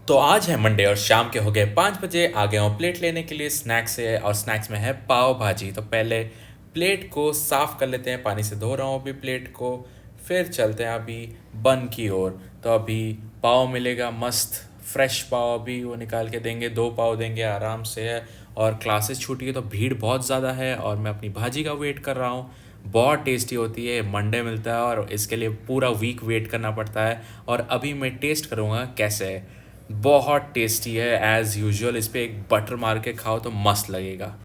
तो आज है मंडे और शाम के हो गए 5 बजे। आ गया हूँ प्लेट लेने के लिए स्नैक्स से, और स्नैक्स में है पाव भाजी। तो पहले प्लेट को साफ़ कर लेते हैं, पानी से धो रहा हूँ अभी प्लेट को। फिर चलते हैं अभी बन की ओर। तो अभी पाव मिलेगा मस्त फ्रेश पाव, अभी वो निकाल के देंगे, 2 पाव देंगे आराम से है। और क्लासेस छूटी है तो भीड़ बहुत ज़्यादा है, और मैं अपनी भाजी का वेट कर रहा हूँ। बहुत टेस्टी होती है, मंडे मिलता है और इसके लिए पूरा वीक वेट करना पड़ता है। और अभी मैं टेस्ट करूँगा कैसे है। बहुत टेस्टी है एज़ यूजुअल। इस पर एक बटर मार के खाओ तो मस्त लगेगा।